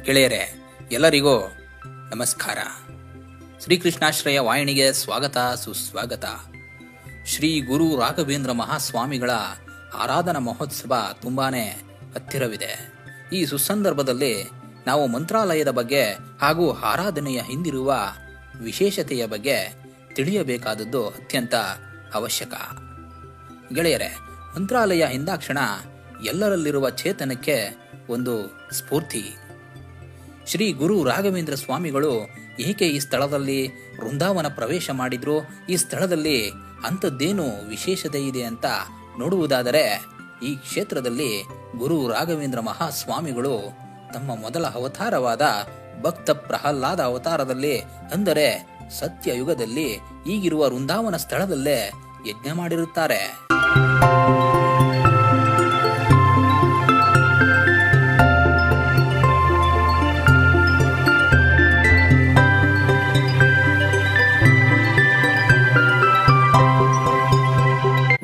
ಗೆಳೆಯರೆ, ಎಲ್ಲರಿಗೂ ನಮಸ್ಕಾರ. ಶ್ರೀಕೃಷ್ಣಾಶ್ರಯ ವಾಹಿನಿಗೆ ಸ್ವಾಗತ, ಸುಸ್ವಾಗತ. ಶ್ರೀ ಗುರು ರಾಘವೇಂದ್ರ ಮಹಾಸ್ವಾಮಿಗಳ ಆರಾಧನಾ ಮಹೋತ್ಸವ ತುಂಬಾನೇ ಹತ್ತಿರವಿದೆ. ಈ ಸುಸಂದರ್ಭದಲ್ಲಿ ನಾವು ಮಂತ್ರಾಲಯದ ಬಗ್ಗೆ ಹಾಗೂ ಆರಾಧನೆಯ ಹಿಂದಿರುವ ವಿಶೇಷತೆಯ ಬಗ್ಗೆ ತಿಳಿಯಬೇಕಾದದ್ದು ಅತ್ಯಂತ ಅವಶ್ಯಕ. ಗೆಳೆಯರೆ, ಮಂತ್ರಾಲಯ ಎಂದಾಕ್ಷಣ ಎಲ್ಲರಲ್ಲಿರುವ ಚೇತನಕ್ಕೆ ಒಂದು ಸ್ಫೂರ್ತಿ. ಶ್ರೀ ಗುರು ರಾಘವೇಂದ್ರ ಸ್ವಾಮಿಗಳು ಏಕೆ ಈ ಸ್ಥಳದಲ್ಲಿ ವೃಂದಾವನ ಪ್ರವೇಶ ಮಾಡಿದ್ರು, ಈ ಸ್ಥಳದಲ್ಲಿ ಅಂಥದ್ದೇನು ವಿಶೇಷತೆ ಇದೆ ಅಂತ ನೋಡುವುದಾದರೆ, ಈ ಕ್ಷೇತ್ರದಲ್ಲಿ ಗುರು ರಾಘವೇಂದ್ರ ಮಹಾಸ್ವಾಮಿಗಳು ತಮ್ಮ ಮೊದಲ ಅವತಾರವಾದ ಭಕ್ತ ಪ್ರಹ್ಲಾದ ಅವತಾರದಲ್ಲಿ, ಅಂದರೆ ಸತ್ಯಯುಗದಲ್ಲಿ ಈಗಿರುವ ವೃಂದಾವನ ಸ್ಥಳದಲ್ಲೇ ಯಜ್ಞ ಮಾಡಿರುತ್ತಾರೆ.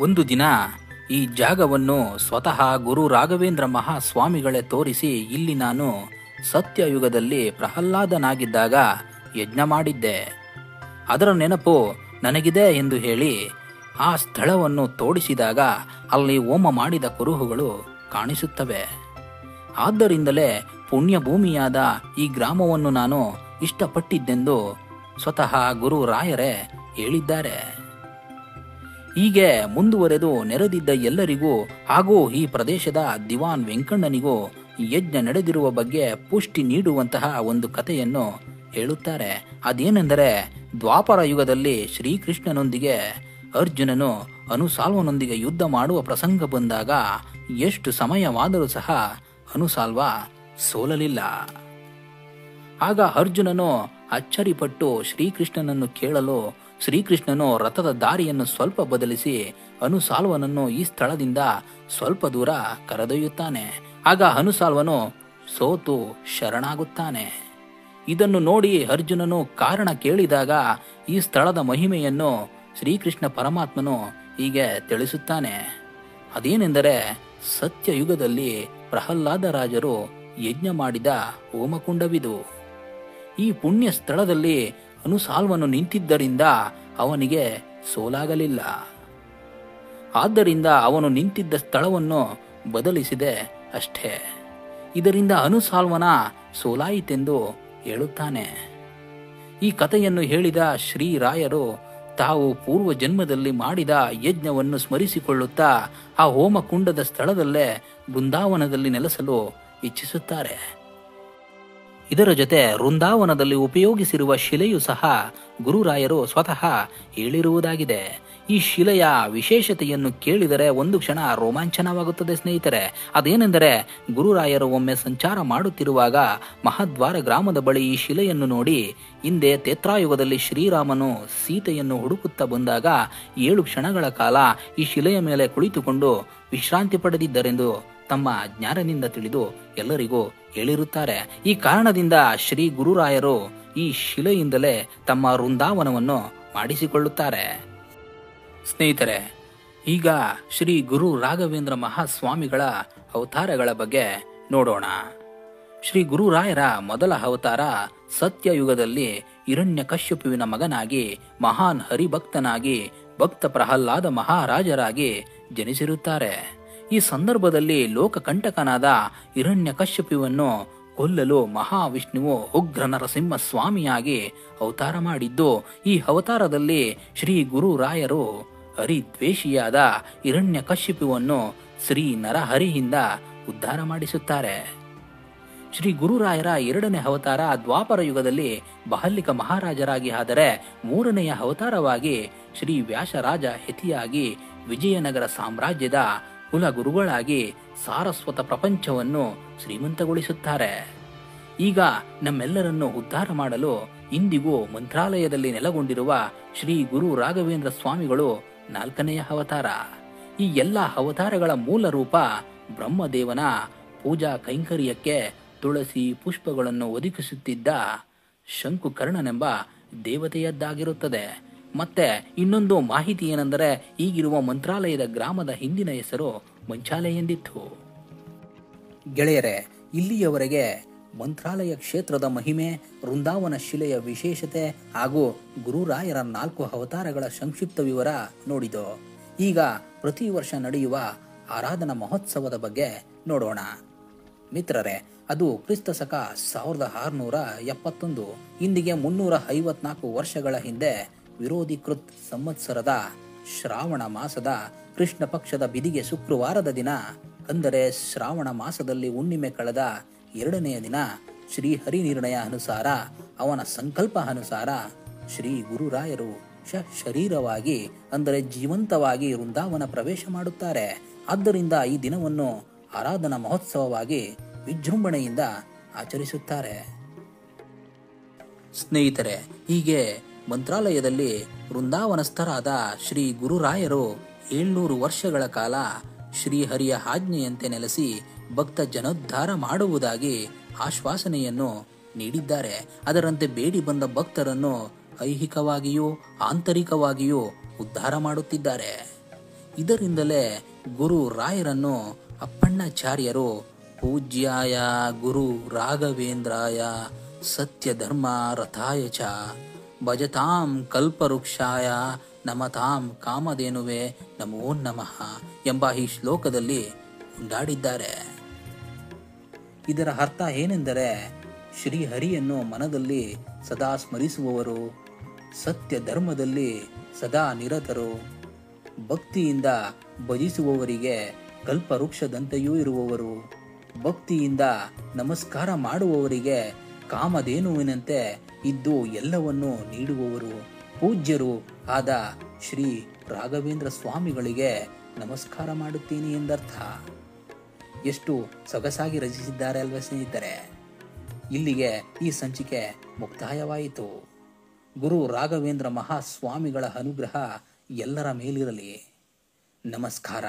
ಒಂದು ದಿನ ಈ ಜಾಗವನ್ನು ಸ್ವತಃ ಗುರು ರಾಘವೇಂದ್ರ ಮಹಾಸ್ವಾಮಿಗಳೇ ತೋರಿಸಿ, ಇಲ್ಲಿ ನಾನು ಸತ್ಯಯುಗದಲ್ಲಿ ಪ್ರಹ್ಲಾದನಾಗಿದ್ದಾಗ ಯಜ್ಞ ಮಾಡಿದ್ದೆ, ಅದರ ನೆನಪು ನನಗಿದೆ ಎಂದು ಹೇಳಿ ಆ ಸ್ಥಳವನ್ನು ತೋಡಿಸಿದಾಗ ಅಲ್ಲಿ ಹೋಮ ಮಾಡಿದ ಕುರುಹುಗಳು ಕಾಣಿಸುತ್ತವೆ. ಆದ್ದರಿಂದಲೇ ಪುಣ್ಯ ಭೂಮಿಯಾದ ಈ ಗ್ರಾಮವನ್ನು ನಾನು ಇಷ್ಟಪಟ್ಟಿದ್ದೆಂದು ಸ್ವತಃ ಗುರು ರಾಯರೇ ಹೇಳಿದ್ದಾರೆ. ಹೀಗೆ ಮುಂದುವರೆದು ನೆರೆದಿದ್ದ ಎಲ್ಲರಿಗೂ ಹಾಗೂ ಈ ಪ್ರದೇಶದ ದಿವಾನ್ ವೆಂಕಣ್ಣನಿಗೂ ಯಜ್ಞ ನಡೆದಿರುವ ಬಗ್ಗೆ ಪುಷ್ಟಿ ನೀಡುವಂತಹ ಒಂದು ಕಥೆಯನ್ನು ಹೇಳುತ್ತಾರೆ. ಅದೇನೆಂದರೆ, ದ್ವಾಪರ ಯುಗದಲ್ಲಿ ಶ್ರೀಕೃಷ್ಣನೊಂದಿಗೆ ಅರ್ಜುನನು ಅನುಸಾಲ್ವನೊಂದಿಗೆ ಯುದ್ಧ ಮಾಡುವ ಪ್ರಸಂಗ ಬಂದಾಗ ಎಷ್ಟು ಸಮಯವಾದರೂ ಸಹ ಅನುಸಾಲ್ವ ಸೋಲಲಿಲ್ಲ. ಆಗ ಅರ್ಜುನನು ಅಚ್ಚರಿಪಟ್ಟು ಶ್ರೀಕೃಷ್ಣನನ್ನು ಕೇಳಲು ಶ್ರೀಕೃಷ್ಣನು ರಥದ ದಾರಿಯನ್ನು ಸ್ವಲ್ಪ ಬದಲಿಸಿ ಅನುಸಾಲ್ವನನ್ನು ಈ ಸ್ಥಳದಿಂದ ಸ್ವಲ್ಪ ದೂರ ಕರೆದೊಯ್ಯುತ್ತಾನೆ. ಆಗ ಅನುಸಾಲ್ವನು ಸೋತು ಶರಣಾಗುತ್ತಾನೆ. ಇದನ್ನು ನೋಡಿ ಅರ್ಜುನನು ಕಾರಣ ಕೇಳಿದಾಗ ಈ ಸ್ಥಳದ ಮಹಿಮೆಯನ್ನು ಶ್ರೀಕೃಷ್ಣ ಪರಮಾತ್ಮನು ಹೀಗೆ ತಿಳಿಸುತ್ತಾನೆ. ಅದೇನೆಂದರೆ, ಸತ್ಯಯುಗದಲ್ಲಿ ಪ್ರಹ್ಲಾದ ರಾಜರು ಯಜ್ಞ ಮಾಡಿದ ಹೋಮಕುಂಡವಿದು. ಈ ಪುಣ್ಯ ಸ್ಥಳದಲ್ಲಿ ಅನುಸಾಲ್ವನು ನಿಂತಿದ್ದರಿಂದ ಅವನಿಗೆ ಸೋಲಾಗಲಿಲ್ಲ. ಆದ್ದರಿಂದ ಅವನು ನಿಂತಿದ್ದ ಸ್ಥಳವನ್ನು ಬದಲಿಸಿದೆ ಅಷ್ಟೇ. ಇದರಿಂದ ಅನುಸಾಲ್ವನ ಸೋಲಾಯಿತೆಂದು ಹೇಳುತ್ತಾನೆ. ಈ ಕಥೆಯನ್ನು ಹೇಳಿದ ಶ್ರೀರಾಯರು ತಾವು ಪೂರ್ವ ಜನ್ಮದಲ್ಲಿ ಮಾಡಿದ ಯಜ್ಞವನ್ನು ಸ್ಮರಿಸಿಕೊಳ್ಳುತ್ತಾ ಆ ಹೋಮಕುಂಡದ ಸ್ಥಳದಲ್ಲೇ ಬೃಂದಾವನದಲ್ಲಿ ನೆಲೆಸಲು ಇಚ್ಛಿಸುತ್ತಾರೆ. ಇದರ ಜೊತೆ ವೃಂದಾವನದಲ್ಲಿ ಉಪಯೋಗಿಸಿರುವ ಶಿಲೆಯು ಸಹ ಗುರುರಾಯರು ಸ್ವತಃ ಹೇಳಿರುವುದಾಗಿದೆ. ಈ ಶಿಲೆಯ ವಿಶೇಷತೆಯನ್ನು ಕೇಳಿದರೆ ಒಂದು ಕ್ಷಣ ರೋಮಾಂಚನವಾಗುತ್ತದೆ ಸ್ನೇಹಿತರೆ. ಅದೇನೆಂದರೆ, ಗುರುರಾಯರು ಒಮ್ಮೆ ಸಂಚಾರ ಮಾಡುತ್ತಿರುವಾಗ ಮಹಾದ್ವಾರ ಗ್ರಾಮದ ಬಳಿ ಈ ಶಿಲೆಯನ್ನು ನೋಡಿ, ಹಿಂದೆ ತ್ರೇತಾಯುಗದಲ್ಲಿ ಶ್ರೀರಾಮನು ಸೀತೆಯನ್ನು ಹುಡುಕುತ್ತಾ ಬಂದಾಗ 7 ಕ್ಷಣಗಳ ಕಾಲ ಈ ಶಿಲೆಯ ಮೇಲೆ ಕುಳಿತುಕೊಂಡು ವಿಶ್ರಾಂತಿ ಪಡೆದಿದ್ದರೆಂದು ತಮ್ಮ ಜ್ಞಾನದಿಂದ ತಿಳಿದು ಎಲ್ಲರಿಗೂ ಹೇಳಿರುತ್ತಾರೆ. ಈ ಕಾರಣದಿಂದ ಶ್ರೀ ಗುರುರಾಯರು ಈ ಶಿಲೆಯಿಂದಲೇ ತಮ್ಮ ವೃಂದಾವನವನ್ನು ಮಾಡಿಸಿಕೊಳ್ಳುತ್ತಾರೆ. ಸ್ನೇಹಿತರೆ, ಈಗ ಶ್ರೀ ಗುರು ರಾಘವೇಂದ್ರ ಮಹಾಸ್ವಾಮಿಗಳ ಅವತಾರಗಳ ಬಗ್ಗೆ ನೋಡೋಣ. ಶ್ರೀ ಗುರುರಾಯರ ಮೊದಲ ಅವತಾರ ಸತ್ಯಯುಗದಲ್ಲಿ ಹಿರಣ್ಯಕಶ್ಯಪುವಿನ ಮಗನಾಗಿ ಮಹಾನ್ ಹರಿಭಕ್ತನಾಗಿ ಭಕ್ತ ಪ್ರಹ್ಲಾದ ಮಹಾರಾಜರಾಗಿ ಜನಿಸಿರುತ್ತಾರೆ. ಈ ಸಂದರ್ಭದಲ್ಲಿ ಲೋಕಕಂಟಕನಾದ ಹಿರಣ್ಯಕಶ್ಯಪುವನ್ನು ಕೊಲ್ಲಲು ಮಹಾವಿಷ್ಣುವು ಉಗ್ರ ನರಸಿಂಹ ಸ್ವಾಮಿಯಾಗಿ ಅವತಾರ ಮಾಡಿದ್ದು, ಈ ಅವತಾರದಲ್ಲಿ ಶ್ರೀ ಗುರುರಾಯರು ಹರಿದ್ವೇಷಿಯಾದ ಹಿರಣ್ಯಕಶ್ಯಪುವನ್ನು ಶ್ರೀ ನರಹರಿಯಿಂದ ಉದ್ಧಾರ ಮಾಡಿಸುತ್ತಾರೆ. ಶ್ರೀ ಗುರುರಾಯರ 2ನೇ ಅವತಾರ ದ್ವಾಪರ ಯುಗದಲ್ಲಿ ಬಹಲಿಕ ಮಹಾರಾಜರಾಗಿ, ಆದರೆ 3ನೆಯ ಅವತಾರವಾಗಿ ಶ್ರೀ ವ್ಯಾಸರಾಜ ಯತಿಯಾಗಿ ವಿಜಯನಗರ ಸಾಮ್ರಾಜ್ಯದ ಕುಲಗುರುಗಳಾಗಿ ಸಾರಸ್ವತ ಪ್ರಪಂಚವನ್ನು ಶ್ರೀಮಂತಗೊಳಿಸುತ್ತಾರೆ. ಈಗ ನಮ್ಮೆಲ್ಲರನ್ನು ಉದ್ಧಾರ ಮಾಡಲು ಇಂದಿಗೂ ಮಂತ್ರಾಲಯದಲ್ಲಿ ನೆಲೆಗೊಂಡಿರುವ ಶ್ರೀ ಗುರು ರಾಘವೇಂದ್ರ ಸ್ವಾಮಿಗಳು 4ನೆಯ ಅವತಾರ. ಈ ಎಲ್ಲ ಅವತಾರಗಳ ಮೂಲ ರೂಪ ಬ್ರಹ್ಮದೇವನ ಪೂಜಾ ಕೈಂಕರ್ಯಕ್ಕೆ ತುಳಸಿ ಪುಷ್ಪಗಳನ್ನು ಒದಗಿಸುತ್ತಿದ್ದ ಶಂಕುಕರ್ಣನೆಂಬ ದೇವತೆಯದ್ದಾಗಿರುತ್ತದೆ. ಮತ್ತೆ ಇನ್ನೊಂದು ಮಾಹಿತಿ ಏನೆಂದರೆ, ಈಗಿರುವ ಮಂತ್ರಾಲಯದ ಗ್ರಾಮದ ಹಿಂದಿನ ಹೆಸರು ಮಂಚಾಲೆ ಎಂದಿತ್ತು. ಗೆಳೆಯರೆ, ಇಲ್ಲಿಯವರೆಗೆ ಮಂತ್ರಾಲಯ ಕ್ಷೇತ್ರದ ಮಹಿಮೆ, ವೃಂದಾವನ ಶಿಲೆಯ ವಿಶೇಷತೆ ಹಾಗೂ ಗುರುರಾಯರ 4 ಅವತಾರಗಳ ಸಂಕ್ಷಿಪ್ತ ವಿವರ ನೋಡಿದೋ. ಈಗ ಪ್ರತಿ ವರ್ಷ ನಡೆಯುವ ಆರಾಧನಾ ಮಹೋತ್ಸವದ ಬಗ್ಗೆ ನೋಡೋಣ. ಮಿತ್ರರೇ, ಅದು ಕ್ರಿಸ್ತ ಶಕ 1671, ಇಂದಿಗೆ 354 ವರ್ಷಗಳ ಹಿಂದೆ ವಿರೋಧಿಕೃತ್ ಸಂವತ್ಸರದ ಶ್ರಾವಣ ಮಾಸದ ಕೃಷ್ಣ ಪಕ್ಷದ ಬಿದಿಗೆ ಶುಕ್ರವಾರದ ದಿನ, ಅಂದರೆ ಶ್ರಾವಣ ಮಾಸದಲ್ಲಿ ಹುಣ್ಣಿಮೆ ಕಳೆದ 2ನೆಯ ದಿನ, ಶ್ರೀ ಹರಿ ನಿರ್ಣಯ ಅನುಸಾರ, ಅವನ ಸಂಕಲ್ಪ ಅನುಸಾರ ಶ್ರೀ ಗುರುರಾಯರು ಶರೀರವಾಗಿ, ಅಂದರೆ ಜೀವಂತವಾಗಿ ವೃಂದಾವನ ಪ್ರವೇಶ ಮಾಡುತ್ತಾರೆ. ಆದ್ದರಿಂದ ಈ ದಿನವನ್ನು ಆರಾಧನಾ ಮಹೋತ್ಸವವಾಗಿ ವಿಜೃಂಭಣೆಯಿಂದ ಆಚರಿಸುತ್ತಾರೆ. ಸ್ನೇಹಿತರೆ, ಹೀಗೆ ಮಂತ್ರಾಲಯದಲ್ಲಿ ವೃಂದಾವನಸ್ಥರಾದ ಶ್ರೀ ಗುರುರಾಯರು 700 ವರ್ಷಗಳ ಕಾಲ ಶ್ರೀಹರಿಯ ಆಜ್ಞೆಯಂತೆ ನೆಲೆಸಿ ಭಕ್ತ ಜನೋದ್ಧಾರ ಮಾಡುವುದಾಗಿ ಆಶ್ವಾಸನೆಯನ್ನು ನೀಡಿದ್ದಾರೆ. ಅದರಂತೆ ಬೇಡಿ ಬಂದ ಭಕ್ತರನ್ನು ಐಹಿಕವಾಗಿಯೂ ಆಂತರಿಕವಾಗಿಯೂ ಉದ್ಧಾರ ಮಾಡುತ್ತಿದ್ದಾರೆ. ಇದರಿಂದಲೇ ಗುರು ರಾಯರನ್ನು ಅಪ್ಪಣ್ಣಾಚಾರ್ಯರು ಪೂಜ್ಯಾಯ ಗುರು ರಾಘವೇಂದ್ರಾಯ ಸತ್ಯ ಧರ್ಮ ರಥಾಯ ಚ ಭಜತಾಂ ಕಲ್ಪವೃಕ್ಷಾಯ ನಮತಾಂ ಕಾಮಧೇನುವೆ ನಮೋ ನಮಃ ಎಂಬ ಈ ಶ್ಲೋಕದಲ್ಲಿ ಕೊಂಡಾಡಿದ್ದಾರೆ. ಇದರ ಅರ್ಥ ಏನೆಂದರೆ, ಶ್ರೀಹರಿಯನ್ನು ಮನದಲ್ಲಿ ಸದಾ ಸ್ಮರಿಸುವವರು, ಸತ್ಯ ಧರ್ಮದಲ್ಲಿ ಸದಾ ನಿರತರು, ಭಕ್ತಿಯಿಂದ ಭಜಿಸುವವರಿಗೆ ಕಲ್ಪವೃಕ್ಷದಂತೆಯೂ ಇರುವವರು, ಭಕ್ತಿಯಿಂದ ನಮಸ್ಕಾರ ಮಾಡುವವರಿಗೆ ಕಾಮಧೇನುವಿನಂತೆ ಇದ್ದು ಎಲ್ಲವನ್ನೂ ನೀಡುವವರು, ಪೂಜ್ಯರು ಆದ ಶ್ರೀ ರಾಘವೇಂದ್ರ ಸ್ವಾಮಿಗಳಿಗೆ ನಮಸ್ಕಾರ ಮಾಡುತ್ತೀನಿ ಎಂದರ್ಥ. ಎಷ್ಟು ಸೊಗಸಾಗಿ ರಚಿಸಿದ್ದಾರೆ ಅಲ್ವ ಸ್ನೇಹಿತರೆ. ಇಲ್ಲಿಗೆ ಈ ಸಂಚಿಕೆ ಮುಕ್ತಾಯವಾಯಿತು. ಗುರು ರಾಘವೇಂದ್ರ ಮಹಾಸ್ವಾಮಿಗಳ ಅನುಗ್ರಹ ಎಲ್ಲರ ಮೇಲಿರಲಿ. ನಮಸ್ಕಾರ.